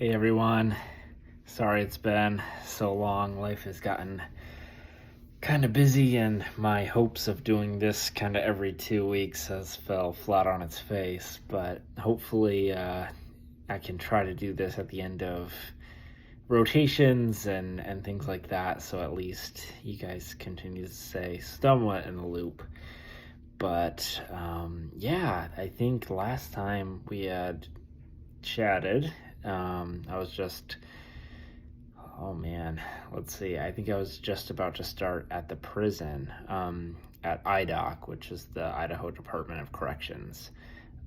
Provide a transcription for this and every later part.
Hey everyone. Sorry it's been so long. Life has gotten kind of busy, and my hopes of doing this kind of every 2 weeks has fell flat on its face. But hopefully, I can try to do this at the end of rotations and things like that. So at least you guys continue to stay somewhat in the loop. But yeah, I think last time we had chatted, I was just Oh man, let's see. I think I was just about to start at the prison, at IDOC, which is the Idaho Department of Corrections.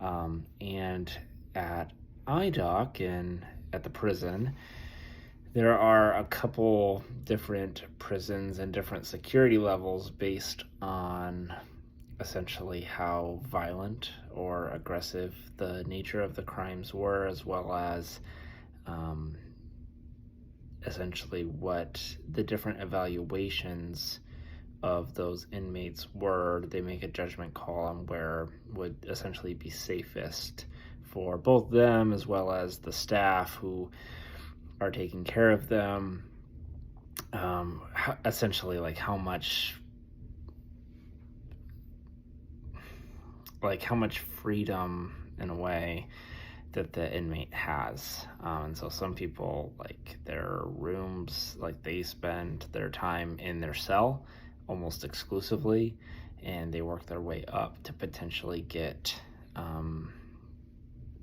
And at IDOC and at the prison, there are a couple different prisons and different security levels based on essentially how violent or aggressive the nature of the crimes were, as well as um, essentially what the different evaluations of those inmates were. They make a judgment call on where would essentially be safest for both them as well as the staff who are taking care of them. Essentially, how much freedom in a way that the inmate has. And so some people, like their rooms, like they spend their time in their cell almost exclusively, and they work their way up to potentially get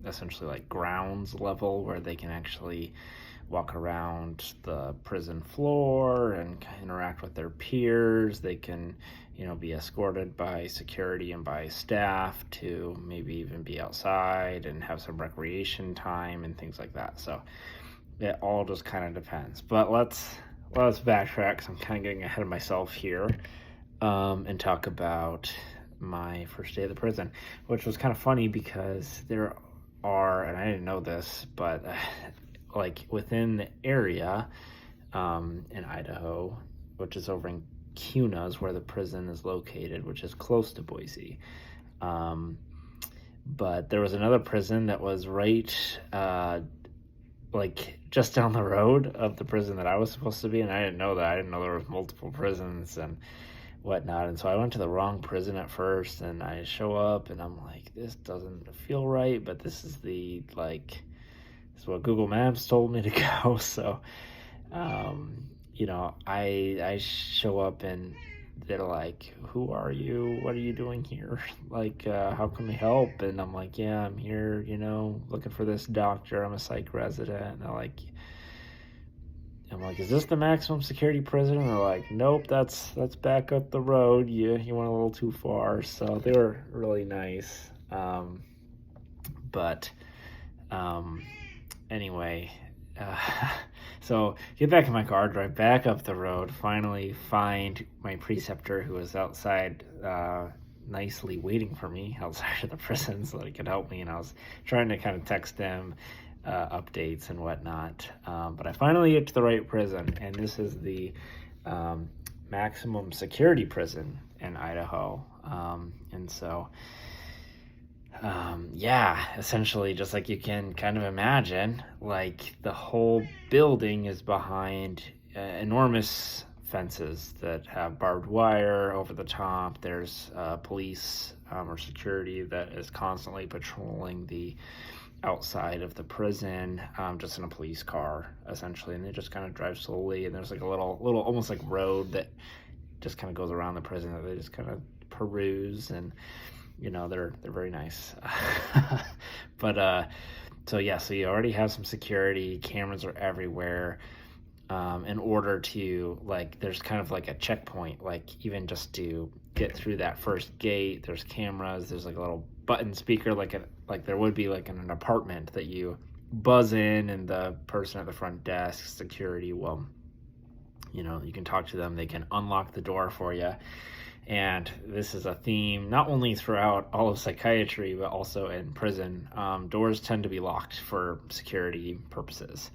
essentially like grounds level where they can actually walk around the prison floor and interact with their peers. They can, be escorted by security and by staff to maybe even be outside and have some recreation time and things like that. So it all just kind of depends. But let's backtrack, because I'm kind of getting ahead of myself here, and talk about my first day of the prison, which was kind of funny because there are, and I didn't know this, but like within the area in Idaho, which is over in Kuna, is where the prison is located, which is close to Boise. But there was another prison that was right, like just down the road of the prison that I was supposed to be, and I didn't know that. I didn't know there was multiple prisons and whatnot, and so I went to the wrong prison at first, and I show up, and I'm like, this doesn't feel right, but this is what Google Maps told me to go. So, I show up, and they're like, who are you? What are you doing here? Like, how can we help? And I'm like, yeah, I'm here, looking for this doctor. I'm a psych resident. And I'm like, is this the maximum security prison? And they're like, nope, that's back up the road. You went a little too far. So they were really nice. But anyway, so get back in my car, drive back up the road, finally find my preceptor, who was outside nicely waiting for me outside of the prison so that he could help me. And I was trying to kind of text him updates and whatnot. But I finally get to the right prison, and this is the maximum security prison in Idaho. And so essentially, just like you can kind of imagine, like the whole building is behind enormous fences that have barbed wire over the top. There's police or security that is constantly patrolling the outside of the prison, just in a police car, essentially, and they just kind of drive slowly, and there's like a little almost like road that just kind of goes around the prison that they just kind of peruse, and they're very nice. But so you already have some security. Cameras are everywhere. In order to, like, there's kind of like a checkpoint, like even just to get through that first gate, there's cameras. There's like a little button speaker, like there would be like in an apartment, that you buzz in, and the person at the front desk, security, will, you can talk to them. They can unlock the door for you. And this is a theme not only throughout all of psychiatry, but also in prison. Doors tend to be locked for security purposes.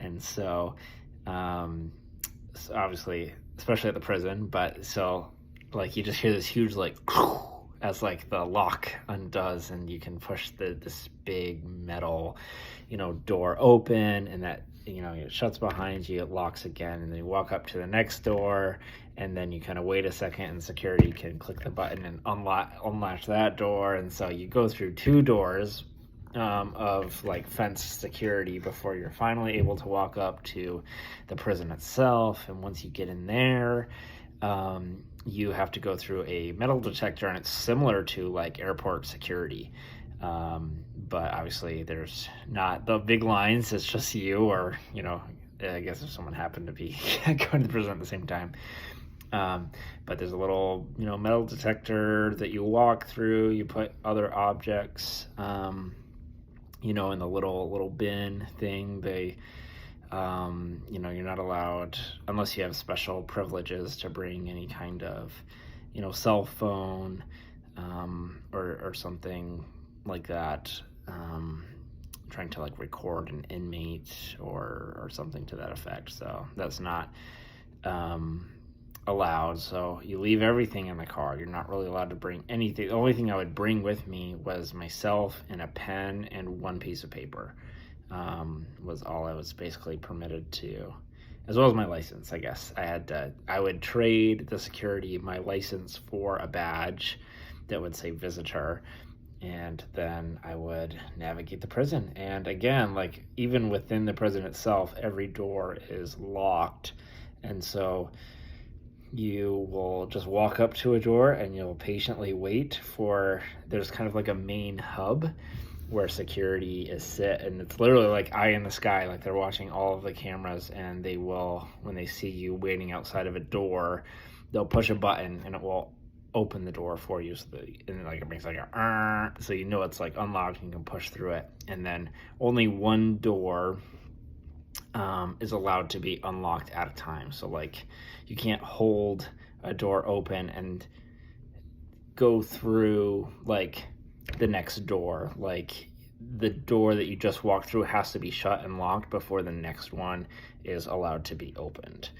And so obviously, especially at the prison, but so like you just hear this huge like as like the lock undoes and you can push this big metal, door open, and that, it shuts behind you, it locks again, and then you walk up to the next door, and then you kind of wait a second, and security can click the button and unlatch that door. And so you go through 2 doors of like fence security before you're finally able to walk up to the prison itself. And once you get in there, you have to go through a metal detector, and it's similar to like airport security. But obviously there's not the big lines, it's just you, or, I guess if someone happened to be going to the prison at the same time. But there's a little, metal detector that you walk through, you put other objects, in the little bin thing. They, you're not allowed, unless you have special privileges, to bring any kind of, cell phone, or something like that, trying to like record an inmate or something to that effect. So that's not allowed. So you leave everything in the car. You're not really allowed to bring anything. The only thing I would bring with me was myself and a pen and 1 piece of paper, was all I was basically permitted to, as well as my license. I guess I would trade the security, my license, for a badge that would say visitor, and then I would navigate the prison. And again, like even within the prison itself, every door is locked, and so you will just walk up to a door and you'll patiently wait for, there's kind of like a main hub where security is sit, and it's literally like eye in the sky, like they're watching all of the cameras, and they will, when they see you waiting outside of a door, they'll push a button and it will open the door for you, and like it makes like a so it's like unlocked and you can push through it. And then only 1 door is allowed to be unlocked at a time. So like you can't hold a door open and go through like the next door. Like the door that you just walked through has to be shut and locked before the next one is allowed to be opened.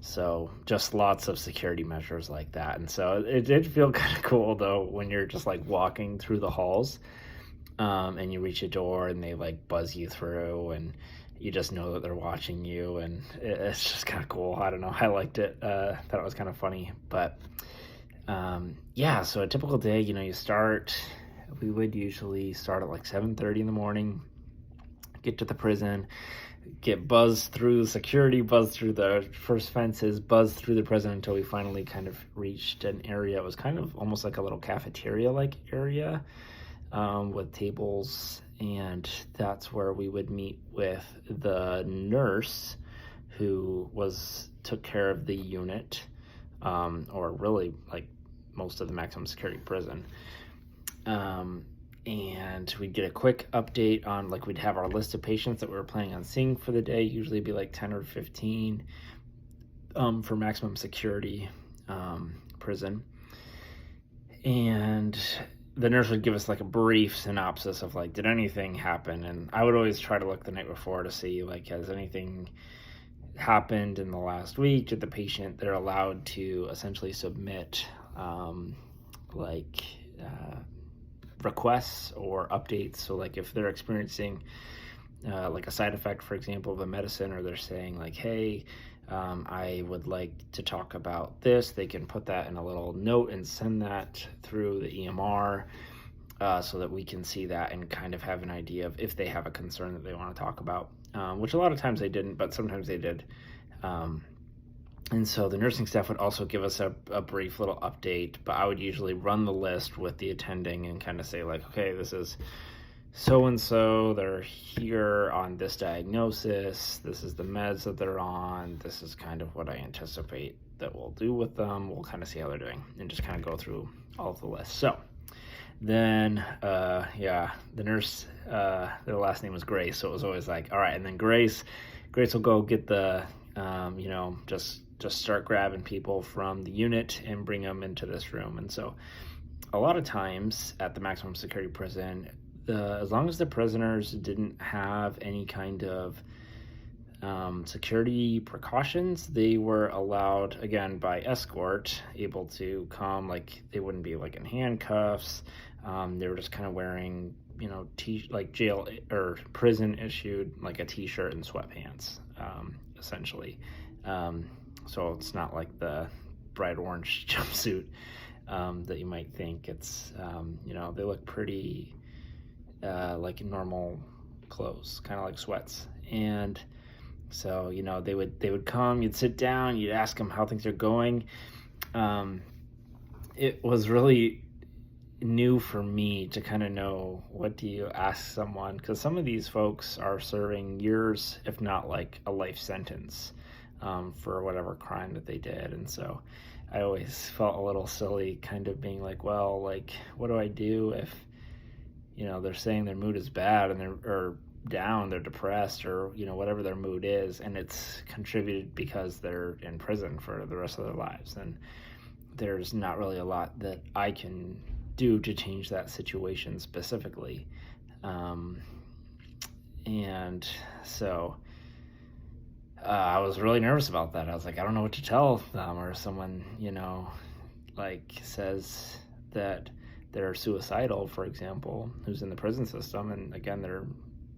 So just lots of security measures like that. And so it did feel kind of cool though when you're just like walking through the halls, and you reach a door and they like buzz you through, and you just know that they're watching you, and it's just kind of cool. I don't know, I liked it. Thought it was kind of funny. But so a typical day, we would usually start at like 7:30 in the morning, get to the prison, get buzzed through the security, buzzed through the first fences, buzzed through the prison until we finally kind of reached an area. It was kind of almost like a little cafeteria-like area, with tables, and that's where we would meet with the nurse who took care of the unit, or really like most of the maximum security prison. And we'd get a quick update on, like, we'd have our list of patients that we were planning on seeing for the day, usually be like 10 or 15, for maximum security prison. And the nurse would give us like a brief synopsis of like, did anything happen? And I would always try to look the night before to see like, has anything happened in the last week? Did the patient, they're allowed to essentially submit requests or updates. So like if they're experiencing like a side effect, for example, of a medicine, or they're saying like, hey, I would like to talk about this, they can put that in a little note and send that through the EMR, so that we can see that and kind of have an idea of if they have a concern that they want to talk about, which a lot of times they didn't, but sometimes they did. And so the nursing staff would also give us a brief little update, but I would usually run the list with the attending and kind of say like, okay, this is so-and-so, they're here on this diagnosis, this is the meds that they're on, this is kind of what I anticipate that we'll do with them, we'll kind of see how they're doing, and just kind of go through all of the lists. So then, the nurse, their last name was Grace, so it was always like, all right, and then Grace will go get the, just start grabbing people from the unit and bring them into this room. And so a lot of times at the maximum security prison, as long as the prisoners didn't have any kind of Security precautions, they were allowed, again, by escort, able to come, like, they wouldn't be like in handcuffs. They were just kind of wearing, like jail or prison issued, like a t-shirt and sweatpants, essentially. So it's not like the bright orange jumpsuit that you might think. It's, they look pretty like normal clothes, kind of like sweats. And so, they would come, you'd sit down, you'd ask them how things are going. It was really new for me to kind of know, what do you ask someone? Because some of these folks are serving years, if not like a life sentence, for whatever crime that they did. And so I always felt a little silly kind of being like, well, like, what do I do if, they're saying their mood is bad and or down, they're depressed, or, whatever their mood is, and it's contributed because they're in prison for the rest of their lives. And there's not really a lot that I can do to change that situation specifically. And so I was really nervous about that. I was like, I don't know what to tell them. Or someone, like says that they're suicidal, for example, who's in the prison system, and again, they're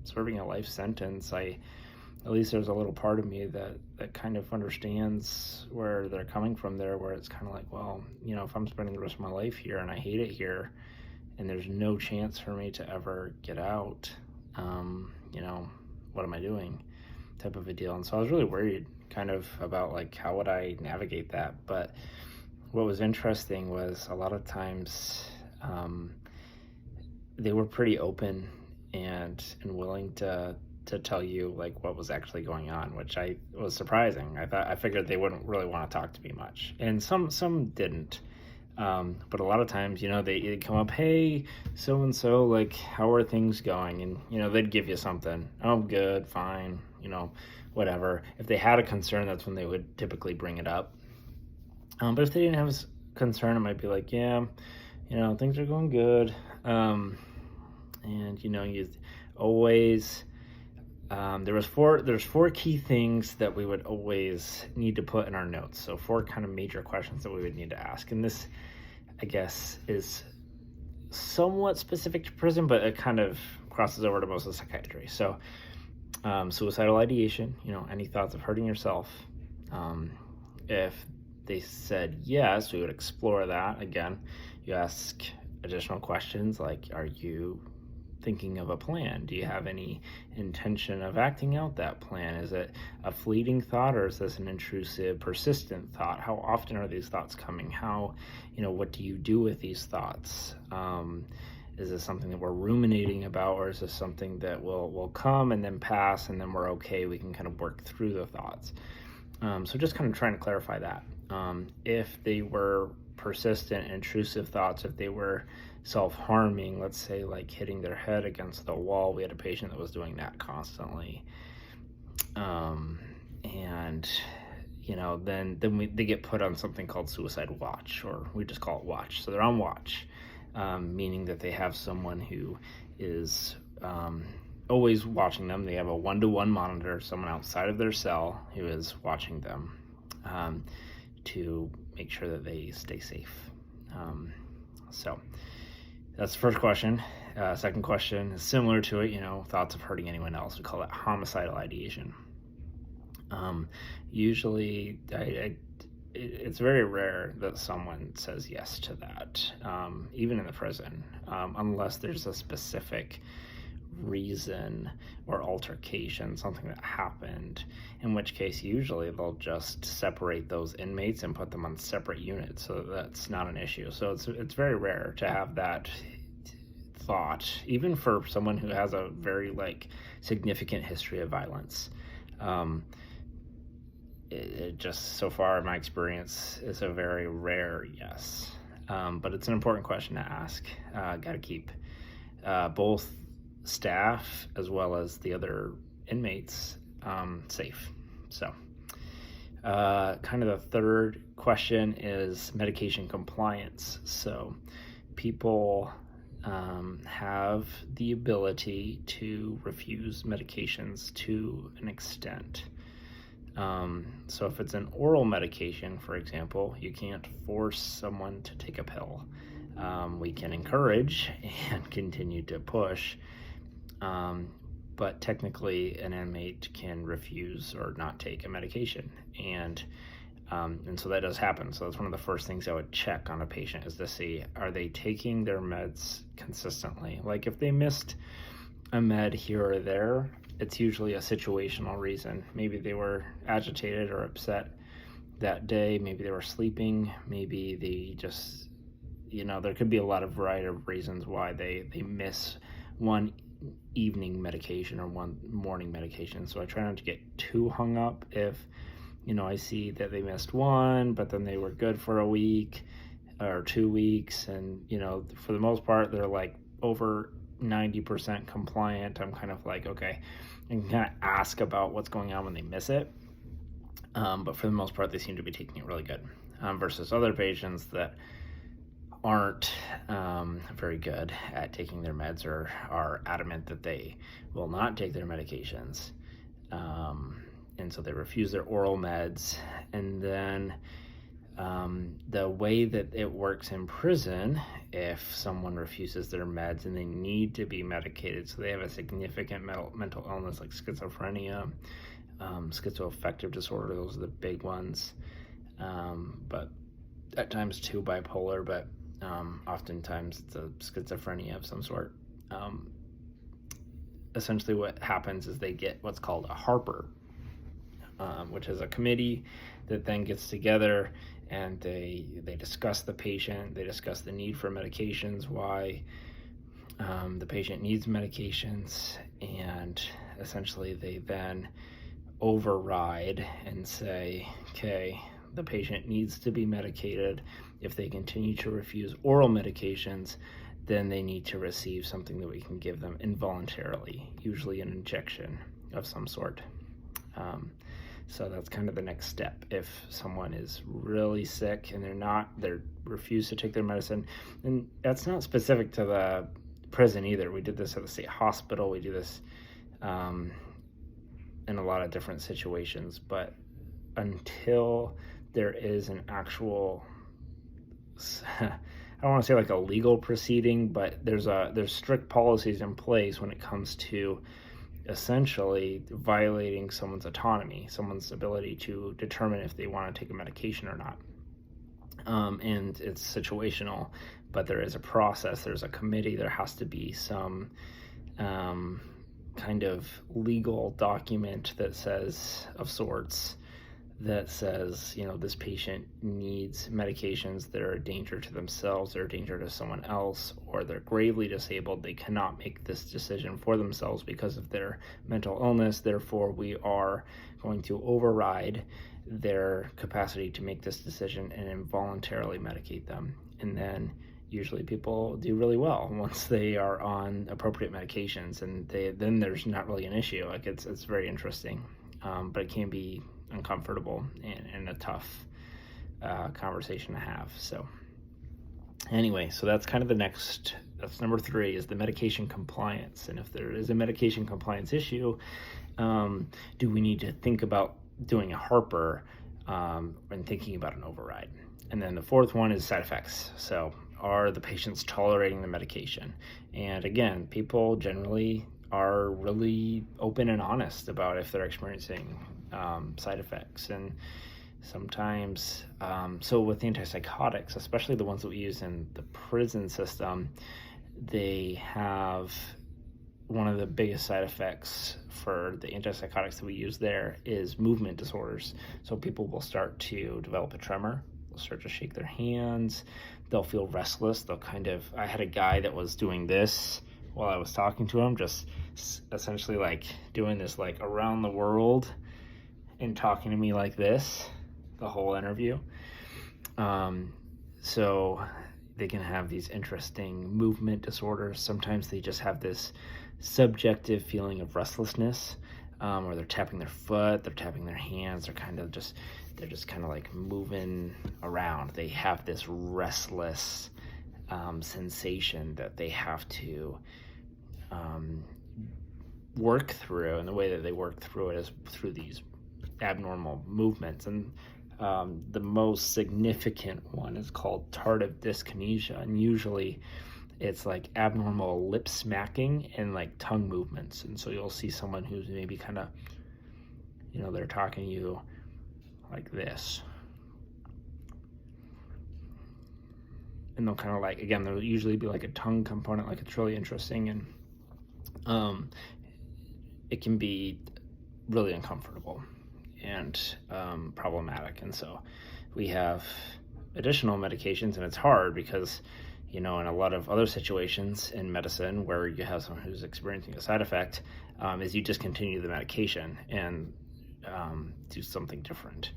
serving a life sentence. At least there's a little part of me that kind of understands where they're coming from there, where it's kind of like, well, if I'm spending the rest of my life here and I hate it here and there's no chance for me to ever get out, what am I doing, type of a deal. And so I was really worried kind of about like, how would I navigate that? But what was interesting was a lot of times they were pretty open and willing to tell you like what was actually going on, which I was surprising. I figured they wouldn't really want to talk to me much, and some didn't. But a lot of times, they'd come up, hey, so and so, like, how are things going? And they'd give you something. Oh, good, fine, whatever. If they had a concern, that's when they would typically bring it up. But if they didn't have a concern, it might be like, yeah, things are going good. And you always. There's four key things that we would always need to put in our notes. So 4 kind of major questions that we would need to ask. And this, I guess, is somewhat specific to prison, but it kind of crosses over to most of psychiatry. So suicidal ideation, any thoughts of hurting yourself. If they said yes, we would explore that. Again, you ask additional questions like, are you thinking of a plan? Do you have any intention of acting out that plan? Is it a fleeting thought, or is this an intrusive, persistent thought? How often are these thoughts coming? What do you do with these thoughts? Is this something that we're ruminating about, or is this something that will come and then pass and then we're okay, we can kind of work through the thoughts? So just kind of trying to clarify that. If they were persistent, intrusive thoughts, if they were self-harming, let's say like hitting their head against the wall. We had a patient that was doing that constantly. And then they get put on something called suicide watch, or we just call it watch. So they're on watch, meaning that they have someone who is always watching them. They have a 1-to-1 monitor, someone outside of their cell who is watching them to make sure that they stay safe. So that's the first question. Second question is similar to it, thoughts of hurting anyone else. We call that homicidal ideation. Usually, it's very rare that someone says yes to that, even in the prison, unless there's a specific reason or altercation, something that happened, in which case usually they'll just separate those inmates and put them on separate units, so that's not an issue. So it's very rare to have that thought, even for someone who has a very significant history of violence. It just, so far in my experience, is a very rare yes, but it's an important question to ask. Got to keep both staff as well as the other inmates safe. So kind of the third question is medication compliance. So people have the ability to refuse medications to an extent. So if it's an oral medication, for example, you can't force someone to take a pill. We can encourage and continue to push, but technically an inmate can refuse or not take a medication. And so that does happen. So that's one of the first things I would check on a patient, is to see, are they taking their meds consistently? Like if they missed a med here or there, it's usually a situational reason. Maybe they were agitated or upset that day. Maybe they were sleeping. Maybe they just, there could be a lot of variety of reasons why they miss one evening medication or one morning medication. So I try not to get too hung up if, I see that they missed one, but then they were good for a week or 2 weeks. And, for the most part, they're like over 90% compliant. I'm kind of like, okay, and can kind of ask about what's going on when they miss it. But for the most part, they seem to be taking it really good, versus other patients that aren't very good at taking their meds or are adamant that they will not take their medications. And so they refuse their oral meds. And then the way that it works in prison, if someone refuses their meds and they need to be medicated, so they have a significant mental illness like schizophrenia, schizoaffective disorder, those are the big ones, but at times too bipolar, but oftentimes it's a schizophrenia of some sort. Essentially what happens is they get what's called a Harper, which is a committee that then gets together and they discuss the patient, they discuss the need for medications, why the patient needs medications, and essentially they then override and say, okay, the patient needs to be medicated. If they continue to refuse oral medications, then they need to receive something that we can give them involuntarily, usually an injection of some sort. So that's kind of the next step. If someone is really sick and they refuse to take their medicine, and that's not specific to the prison either. We did this at the state hospital. We do this in a lot of different situations, but until there is an actual, I don't want to say like a legal proceeding, but there's strict policies in place when it comes to essentially violating someone's autonomy, someone's ability to determine if they want to take a medication or not. And it's situational, but there is a process, there's a committee, there has to be some kind of legal document that says, of sorts, that says, this patient needs medications that are a danger to themselves, they're a danger to someone else, or they're gravely disabled. They cannot make this decision for themselves because of their mental illness. Therefore, we are going to override their capacity to make this decision and involuntarily medicate them. And then usually people do really well once they are on appropriate medications, and then there's not really an issue. Like it's very interesting, but it can be uncomfortable and a tough conversation to have. So anyway, so that's kind of that's number 3, is the medication compliance. And if there is a medication compliance issue, do we need to think about doing a Harper and thinking about an override? And then the 4th one is side effects. So are the patients tolerating the medication? And again, people generally are really open and honest about if they're experiencing side effects. And sometimes, so with the antipsychotics, especially the ones that we use in the prison system, they have one of the biggest side effects for the antipsychotics that we use there is movement disorders. So people will start to develop a tremor, they'll start to shake their hands, they'll feel restless, I had a guy that was doing this while I was talking to him, just essentially like doing this like around the world and talking to me like this the whole interview. So they can have these interesting movement disorders. Sometimes they just have this subjective feeling of restlessness, or they're tapping their foot, they're tapping their hands, they're just kind of like moving around. They have this restless sensation that they have to work through, and the way that they work through it is through these abnormal movements. And the most significant one is called tardive dyskinesia, and usually it's like abnormal lip smacking and like tongue movements. And so you'll see someone who's maybe kind of, they're talking to you like this, and they'll kind of like, again, there'll usually be like a tongue component. Like, it's really interesting, and it can be really uncomfortable and problematic. And so we have additional medications, and it's hard because, in a lot of other situations in medicine where you have someone who's experiencing a side effect, is you discontinue the medication and do something different.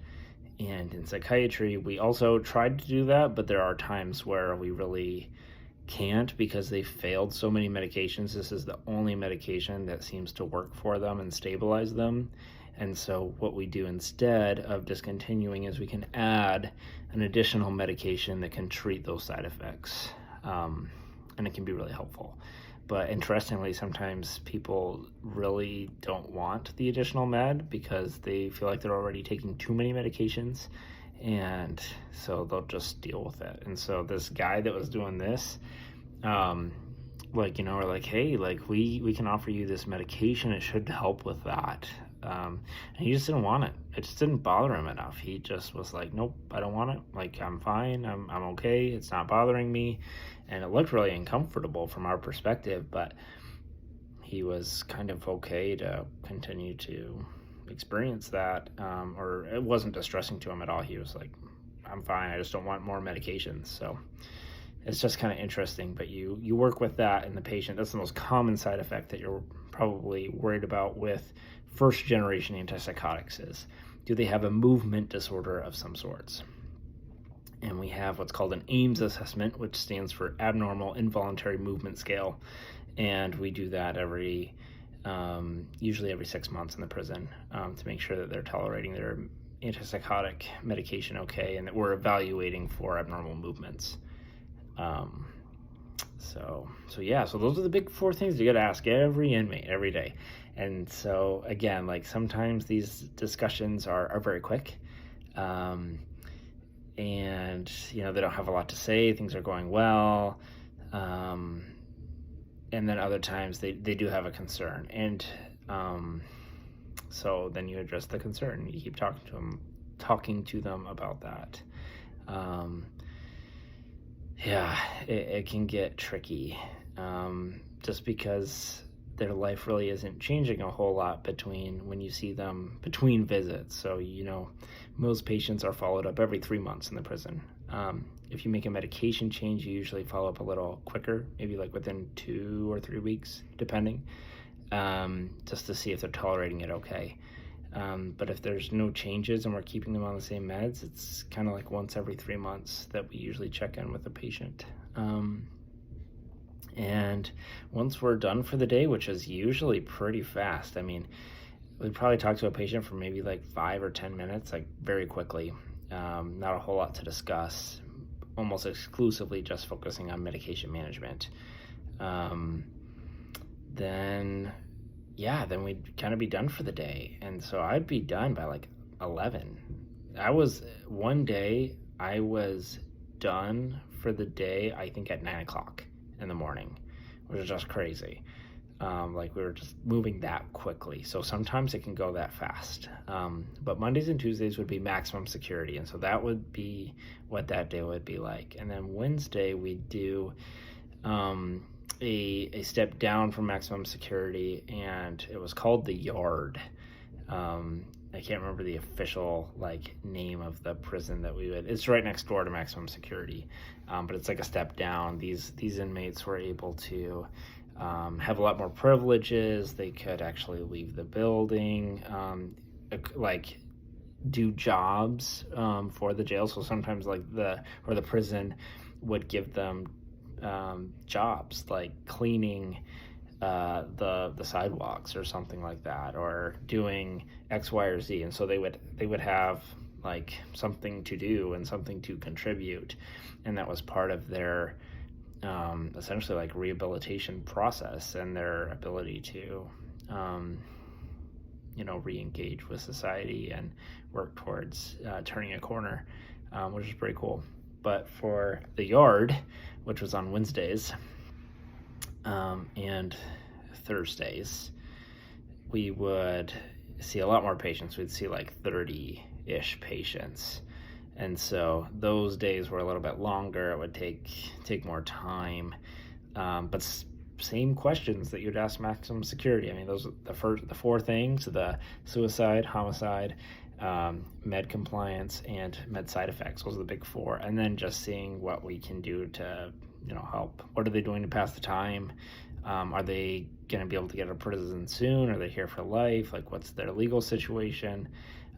And in psychiatry, we also tried to do that, but there are times where we really can't because they failed so many medications. This is the only medication that seems to work for them and stabilize them. And so what we do instead of discontinuing is we can add an additional medication that can treat those side effects. And it can be really helpful. But interestingly, sometimes people really don't want the additional med because they feel like they're already taking too many medications, and so they'll just deal with it. And so this guy that was doing this, we're like, hey, like we can offer you this medication. It should help with that. And he just didn't want it. It just didn't bother him enough. He just was like, nope, I don't want it. Like, I'm fine. I'm okay. It's not bothering me. And it looked really uncomfortable from our perspective, but he was kind of okay to continue to experience that. Or it wasn't distressing to him at all. He was like, I'm fine. I just don't want more medications. So it's just kind of interesting, but you work with that in the patient. That's the most common side effect that you're probably worried about with first generation antipsychotics is, do they have a movement disorder of some sorts? And we have what's called an Ames assessment, which stands for Abnormal Involuntary Movement Scale. And we do that usually every 6 months in the prison to make sure that they're tolerating their antipsychotic medication okay, and that we're evaluating for abnormal movements. So those are the big 4 things you got to ask every inmate every day. And so again, like, sometimes these discussions are very quick, and they don't have a lot to say. Things are going well, and then other times they do have a concern, and so then you address the concern. You keep talking to them about that. It can get tricky, just because their life really isn't changing a whole lot when you see them between visits. So, most patients are followed up every 3 months in the prison. If you make a medication change, you usually follow up a little quicker, maybe like within 2 or 3 weeks, depending, just to see if they're tolerating it okay. But if there's no changes and we're keeping them on the same meds, it's kind of like once every 3 months that we usually check in with the patient. And once we're done for the day, which is usually pretty fast, I mean, we probably talk to a patient for maybe like 5 or 10 minutes, like very quickly. Not a whole lot to discuss, almost exclusively just focusing on medication management. Then we'd kind of be done for the day. And so I'd be done by like 11. One day I was done for the day, I think at 9 o'clock in the morning, which is just crazy. Like, we were just moving that quickly. So sometimes it can go that fast. But Mondays and Tuesdays would be maximum security. And so that would be what that day would be like. And then Wednesday we'd do a step down from maximum security, and it was called the Yard. I can't remember the official name of the prison that it's right next door to maximum security, but it's like a step down. These inmates were able to have a lot more privileges. They could actually leave the building, do jobs for the jail. So sometimes the prison would give them jobs like cleaning the sidewalks or something like that, or doing X, Y, or Z. And so they would have something to do and something to contribute, and that was part of their essentially like rehabilitation process and their ability to, re-engage with society and work towards turning a corner, which is pretty cool. But for the yard, which was on Wednesdays and Thursdays, we would see a lot more patients. We'd see like 30-ish patients. And so those days were a little bit longer. It would take more time. But same questions that you'd ask maximum security. I mean, those are the four things: the suicide, homicide, med compliance, and med side effects. Those are the big four. And then just seeing what we can do to, help. What are they doing to pass the time? Are they going to be able to get out of prison soon? Are they here for life? Like, what's their legal situation?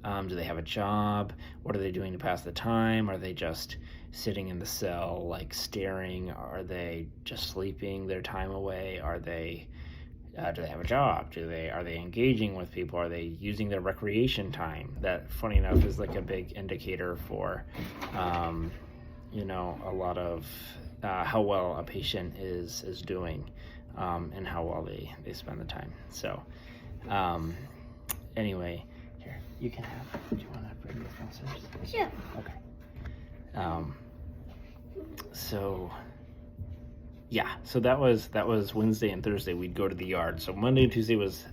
Do they have a job? What are they doing to pass the time? Are they just sitting in the cell, like staring? Are they just sleeping their time away? Are they, do they have a job? Are they engaging with people? Are they using their recreation time? That, funny enough, is like a big indicator for, a lot of how well a patient is doing, and how well they spend the time. So, anyway, here, you can have, do you want to bring this downstairs? Sure. Okay. So that was Wednesday and Thursday. We'd go to the yard. So Monday and Tuesday was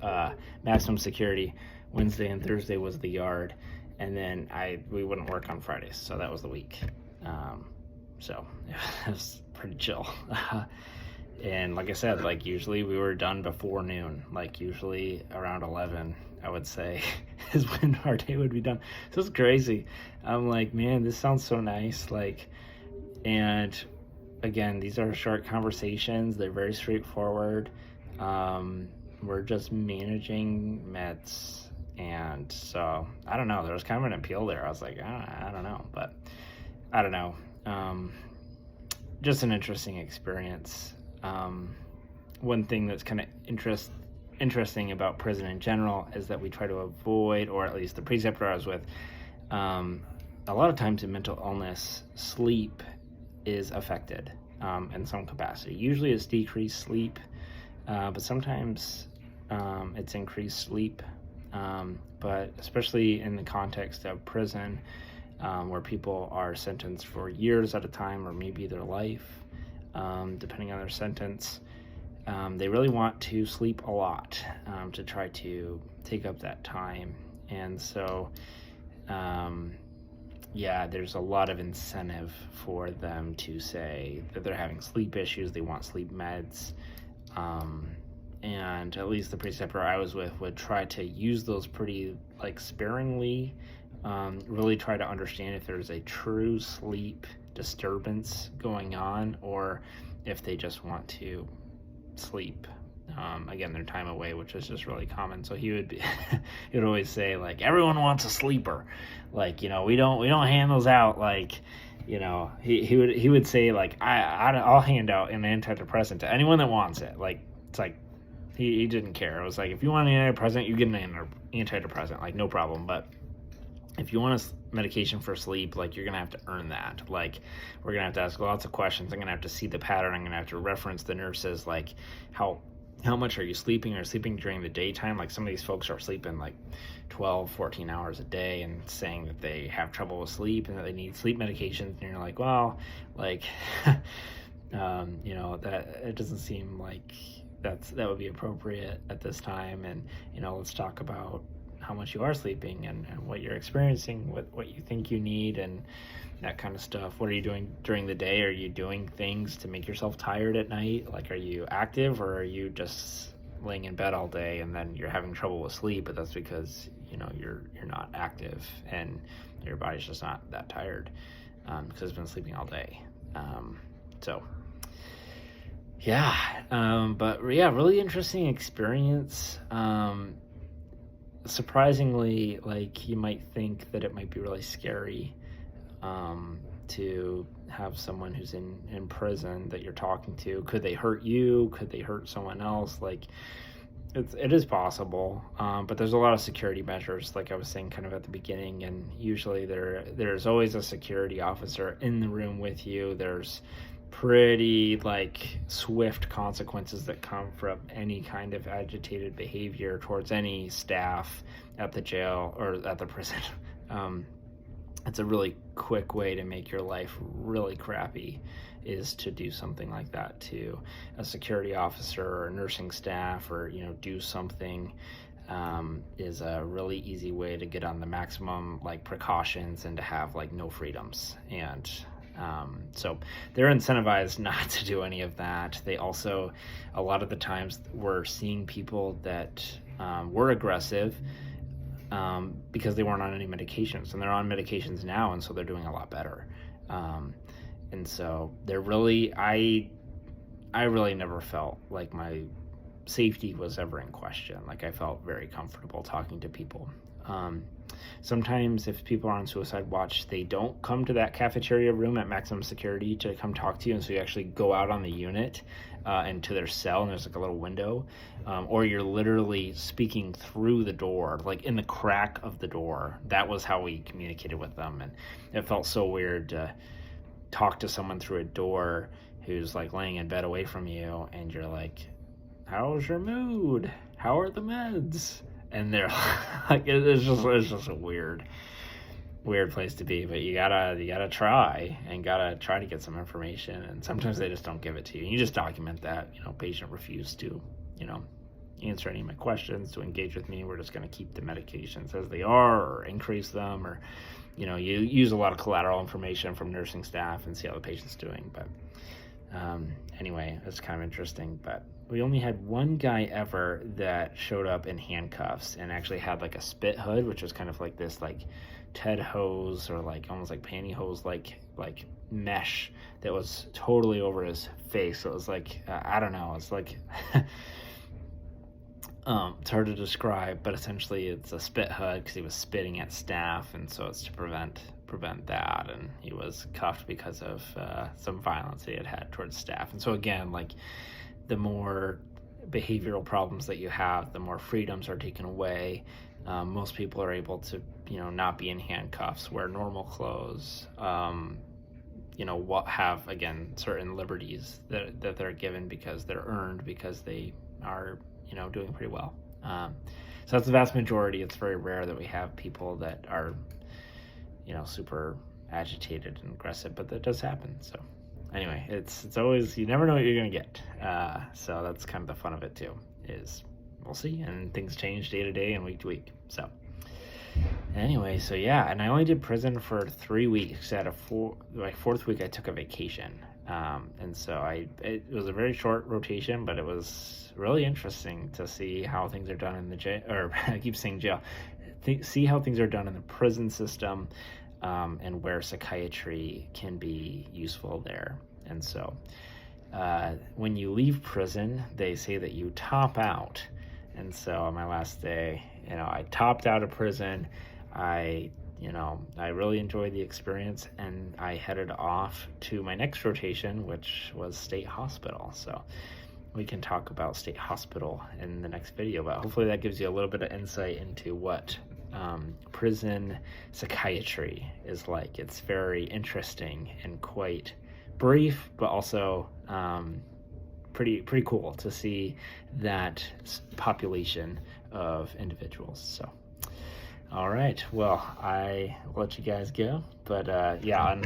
maximum security. Wednesday and Thursday was the yard, and then we wouldn't work on Fridays. So that was the week. So it was pretty chill. And like I said, like usually we were done before noon. Like usually around 11, I would say, is when our day would be done. So it's crazy. I'm like, man, this sounds so nice. Like, and again, these are short conversations. They're very straightforward. We're just managing meds. And so, I don't know. There was kind of an appeal there. I was like, I don't know. But I don't know. Just an interesting experience. One thing that's kind of interesting about prison in general is that we try to avoid, or at least the preceptor I was with, a lot of times in mental illness, sleep is affected in some capacity. Usually it's decreased sleep, but sometimes it's increased sleep. But especially in the context of prison, where people are sentenced for years at a time, or maybe their life, depending on their sentence, they really want to sleep a lot to try to take up that time. And so, there's a lot of incentive for them to say that they're having sleep issues. They want sleep meds. And at least the preceptor I was with would try to use those pretty sparingly, really try to understand if there's a true sleep disturbance going on, or if they just want to sleep again their time away, which is just really common. So he would always say, like, everyone wants a sleeper, like, we don't hand those out, like, he would say, like, I'll hand out an antidepressant to anyone that wants it. Like, it's like he didn't care. It was like, if you want an antidepressant, you get an antidepressant, like, no problem. But if you want a medication for sleep, like, you're gonna have to earn that. Like, we're gonna have to ask lots of questions. I'm gonna have to see the pattern. I'm gonna have to reference the nurses, like, how much are you sleeping? Are you sleeping during the daytime? Like, some of these folks are sleeping like 12, 14 hours a day and saying that they have trouble with sleep and that they need sleep medications. And you're like, well, like, that it doesn't seem like that would be appropriate at this time. And, let's talk about how much you are sleeping and what you're experiencing, what you think you need, and that kind of stuff. What are you doing during the day? Are you doing things to make yourself tired at night? Like, are you active, or are you just laying in bed all day and then you're having trouble with sleep, but that's because, you're not active and your body's just not that tired because it's been sleeping all day. Really interesting experience. Surprisingly, like, you might think that it might be really scary to have someone who's in prison that you're talking to. Could they hurt you? Could they hurt someone else? Like, it is possible, but there's a lot of security measures, like I was saying kind of at the beginning, and usually there's always a security officer in the room with you. There's pretty like swift consequences that come from any kind of agitated behavior towards any staff at the jail or at the prison. It's a really quick way to make your life really crappy, is to do something like that to a security officer or nursing staff, or do something. Is a really easy way to get on the maximum like precautions and to have like no freedoms. And so they're incentivized not to do any of that. They also, a lot of the times, we're seeing people that were aggressive because they weren't on any medications, and they're on medications now, and so they're doing a lot better. And so they're really, I really never felt like my safety was ever in question. Like, I felt very comfortable talking to people. Sometimes if people are on suicide watch, they don't come to that cafeteria room at maximum security to come talk to you, and so you actually go out on the unit and to their cell, and there's like a little window, or you're literally speaking through the door, like in the crack of the door. That was how we communicated with them, and it felt so weird to talk to someone through a door who's like laying in bed away from you, and you're like, how's your mood? How are the meds? And they're like, it's just a weird place to be. But you gotta try to get some information, and sometimes they just don't give it to you. You just document that, patient refused to, answer any of my questions, to engage with me. We're just gonna keep the medications as they are, or increase them, or you use a lot of collateral information from nursing staff and see how the patient's doing. But anyway, it's kind of interesting. But we only had one guy ever that showed up in handcuffs and actually had like a spit hood, which was kind of like this like Ted hose, or like almost like pantyhose like mesh that was totally over his face. So it was like I don't know, it's like it's hard to describe, but essentially it's a spit hood because he was spitting at staff, and so it's to prevent that. And he was cuffed because of some violence he had towards staff. And so again, like, the more behavioral problems that you have, the more freedoms are taken away. Most people are able to, not be in handcuffs, wear normal clothes, have, again, certain liberties that they're given because they're earned, because they are, doing pretty well. So that's the vast majority. It's very rare that we have people that are, super agitated and aggressive, but that does happen. So anyway, it's always, you never know what you're gonna get. So that's kind of the fun of it too, is we'll see, and things change day to day and week to week. So anyway, so yeah, and I only did prison for 3 weeks. At my fourth week I took a vacation, and so it was a very short rotation, but it was really interesting to see how things are done in the jail, or I keep saying jail, see how things are done in the prison system. And where psychiatry can be useful there. And so when you leave prison, they say that you top out. And so on my last day, I topped out of prison. I really enjoyed the experience, and I headed off to my next rotation, which was state hospital. So we can talk about state hospital in the next video, but hopefully that gives you a little bit of insight into what prison psychiatry is like. It's very interesting and quite brief, but also pretty cool to see that population of individuals. So all right, well, I will let you guys go, but yeah,